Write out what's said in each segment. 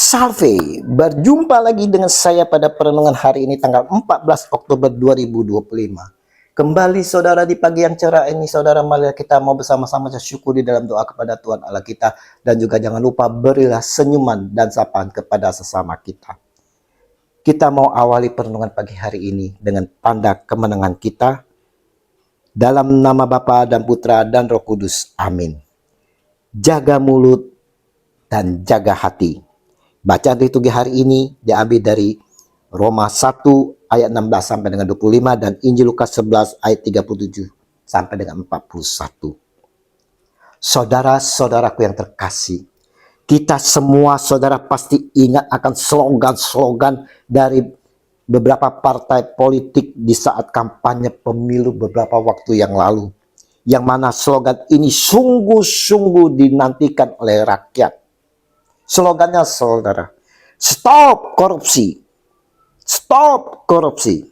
Salve, berjumpa lagi dengan saya pada perenungan hari ini tanggal 14 Oktober 2025. Kembali saudara di pagi yang cerah ini, saudara, mari kita mau bersama-sama bersyukur di dalam doa kepada Tuhan Allah kita. Dan juga jangan lupa berilah senyuman dan sapaan kepada sesama kita. Kita mau awali perenungan pagi hari ini dengan tanda kemenangan kita. Dalam nama Bapa dan Putra dan Roh Kudus, amin. Jaga mulut dan jaga hati. Bacaan liturgi hari ini diambil dari Roma 1 ayat 16 sampai dengan 25 dan Injil Lukas 11 ayat 37 sampai dengan 41. Saudara-saudaraku yang terkasih, kita semua saudara pasti ingat akan slogan-slogan dari beberapa partai politik di saat kampanye pemilu beberapa waktu yang lalu. Yang mana slogan ini sungguh-sungguh dinantikan oleh rakyat. Slogannya saudara, stop korupsi, stop korupsi.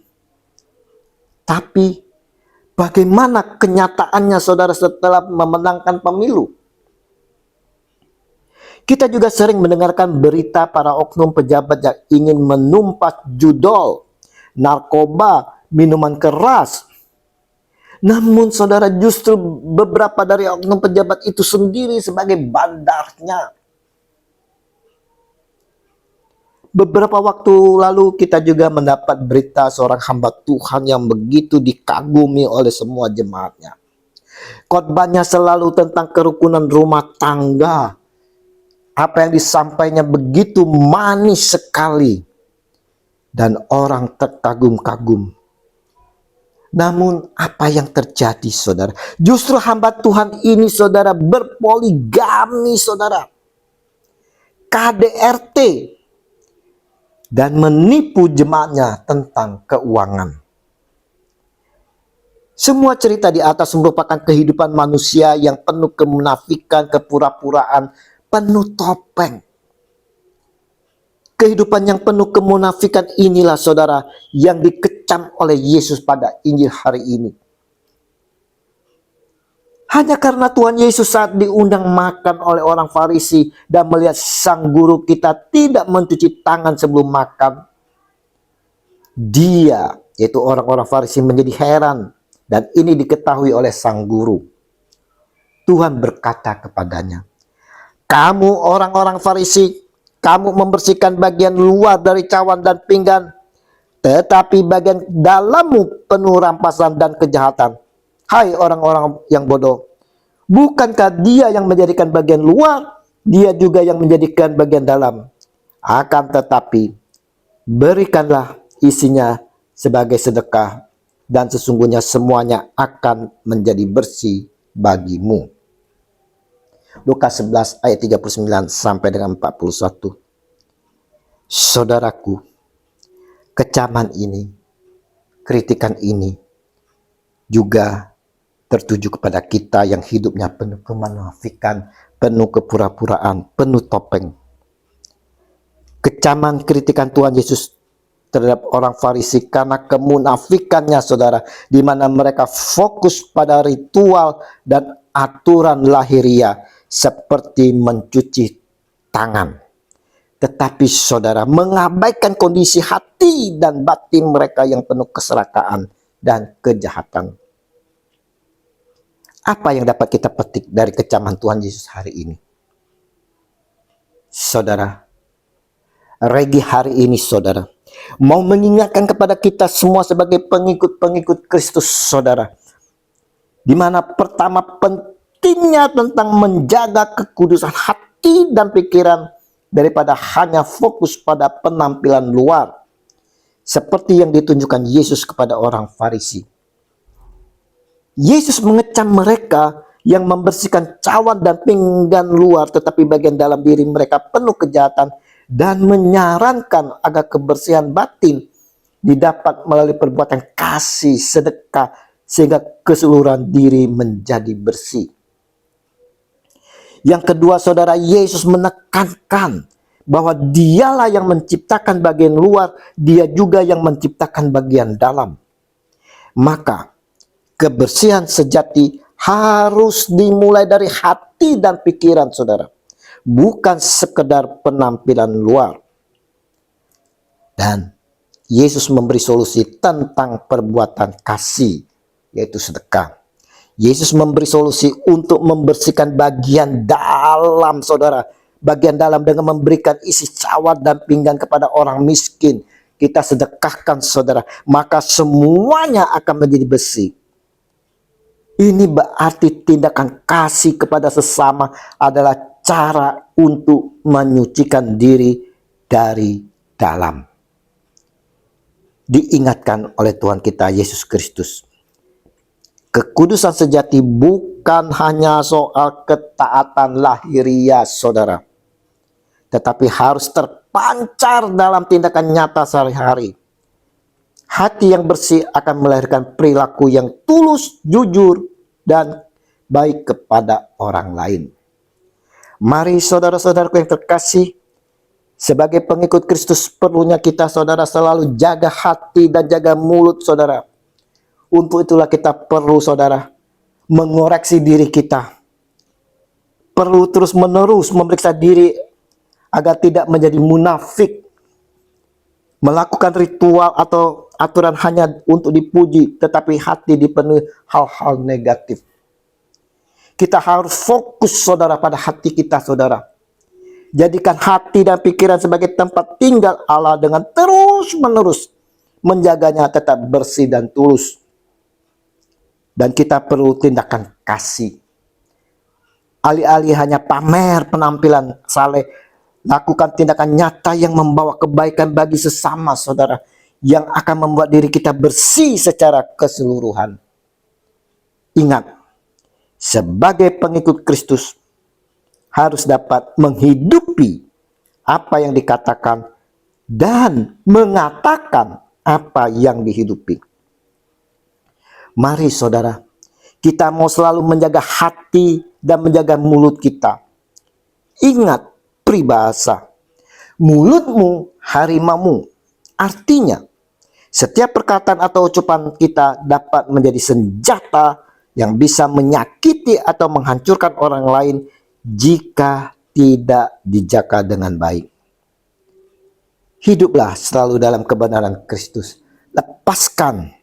Tapi bagaimana kenyataannya saudara setelah memenangkan pemilu? Kita juga sering mendengarkan berita para oknum pejabat yang ingin menumpas judol, narkoba, minuman keras. Namun saudara, justru beberapa dari oknum pejabat itu sendiri sebagai bandarnya. Beberapa waktu lalu kita juga mendapat berita seorang hamba Tuhan yang begitu dikagumi oleh semua jemaatnya. Khotbahnya selalu tentang kerukunan rumah tangga. Apa yang disampaikannya begitu manis sekali. Dan orang terkagum-kagum. Namun apa yang terjadi saudara? Justru hamba Tuhan ini saudara berpoligami saudara. KDRT. Dan menipu jemaatnya tentang keuangan. Semua cerita di atas merupakan kehidupan manusia yang penuh kemunafikan, kepura-puraan, penuh topeng. Kehidupan yang penuh kemunafikan inilah saudara yang dikecam oleh Yesus pada Injil hari ini. Hanya karena Tuhan Yesus saat diundang makan oleh orang Farisi dan melihat sang guru kita tidak mencuci tangan sebelum makan. Dia, yaitu orang-orang Farisi, menjadi heran dan ini diketahui oleh sang guru. Tuhan berkata kepadanya, "Kamu orang-orang Farisi, kamu membersihkan bagian luar dari cawan dan pinggan, tetapi bagian dalammu penuh rampasan dan kejahatan. Hai orang-orang yang bodoh, bukankah dia yang menjadikan bagian luar, dia juga yang menjadikan bagian dalam? Akan tetapi, berikanlah isinya sebagai sedekah, dan sesungguhnya semuanya akan menjadi bersih bagimu." Lukas 11 ayat 39 sampai dengan 41. Saudaraku, kecaman ini, kritikan ini juga tertuju kepada kita yang hidupnya penuh kemunafikan, penuh kepura-puraan, penuh topeng. Kecaman kritikan Tuhan Yesus terhadap orang Farisi karena kemunafikannya saudara, di mana mereka fokus pada ritual dan aturan lahiriah seperti mencuci tangan. Tetapi saudara mengabaikan kondisi hati dan batin mereka yang penuh keserakahan dan kejahatan. Apa yang dapat kita petik dari kecaman Tuhan Yesus hari ini? Saudara, Regi hari ini saudara mau mengingatkan kepada kita semua sebagai pengikut-pengikut Kristus saudara. Di mana pertama pentingnya tentang menjaga kekudusan hati dan pikiran daripada hanya fokus pada penampilan luar. Seperti yang ditunjukkan Yesus kepada orang Farisi. Yesus mengecam mereka yang membersihkan cawan dan pinggan luar tetapi bagian dalam diri mereka penuh kejahatan, dan menyarankan agar kebersihan batin didapat melalui perbuatan kasih, sedekah, sehingga keseluruhan diri menjadi bersih. Yang kedua saudara, Yesus menekankan bahwa dialah yang menciptakan bagian luar, dia juga yang menciptakan bagian dalam. Maka kebersihan sejati harus dimulai dari hati dan pikiran saudara. bukan sekedar penampilan luar. Dan Yesus memberi solusi tentang perbuatan kasih, yaitu sedekah. Yesus memberi solusi untuk membersihkan bagian dalam, saudara. Bagian dalam dengan memberikan isi cawat dan pinggan kepada orang miskin. Kita sedekahkan, saudara, maka semuanya akan menjadi bersih. Ini berarti tindakan kasih kepada sesama adalah cara untuk menyucikan diri dari dalam. Diingatkan oleh Tuhan kita Yesus Kristus, kekudusan sejati bukan hanya soal ketaatan lahiriah, saudara, tetapi harus terpancar dalam tindakan nyata sehari-hari. Hati yang bersih akan melahirkan perilaku yang tulus, jujur, dan baik kepada orang lain. Mari saudara-saudaraku yang terkasih, sebagai pengikut Kristus perlunya kita, saudara, selalu jaga hati dan jaga mulut, saudara. Untuk itulah kita perlu, saudara, mengoreksi diri kita. Perlu terus-menerus memeriksa diri agar tidak menjadi munafik, melakukan ritual atau aturan hanya untuk dipuji, tetapi hati dipenuhi hal-hal negatif. Kita harus fokus, saudara, pada hati kita, saudara. Jadikan hati dan pikiran sebagai tempat tinggal Allah dengan terus-menerus menjaganya tetap bersih dan tulus. Dan kita perlu tindakan kasih. Alih-alih hanya pamer penampilan saleh, lakukan tindakan nyata yang membawa kebaikan bagi sesama, saudara, yang akan membuat diri kita bersih secara keseluruhan. Ingat, sebagai pengikut Kristus harus dapat menghidupi apa yang dikatakan dan mengatakan apa yang dihidupi. Mari, saudara, kita mau selalu menjaga hati dan menjaga mulut kita. Ingat peribahasa, mulutmu harimaumu. Artinya, setiap perkataan atau ucapan kita dapat menjadi senjata yang bisa menyakiti atau menghancurkan orang lain jika tidak dijaga dengan baik. Hiduplah selalu dalam kebenaran Kristus. Lepaskan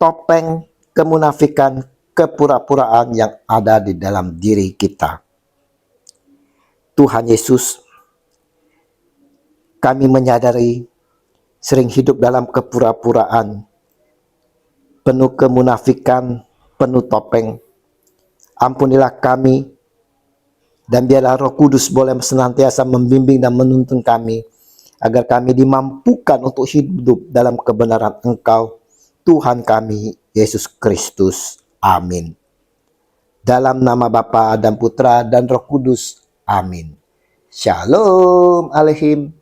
topeng kemunafikan, kepura-puraan yang ada di dalam diri kita. Tuhan Yesus, kami menyadari sering hidup dalam kepura-puraan, penuh kemunafikan, penuh topeng. Ampunilah kami, dan biarlah Roh Kudus boleh senantiasa membimbing dan menuntun kami, agar kami dimampukan untuk hidup dalam kebenaran Engkau, Tuhan kami, Yesus Kristus. Amin. Dalam nama Bapa dan Putra dan Roh Kudus. Amin. Shalom Aleihim.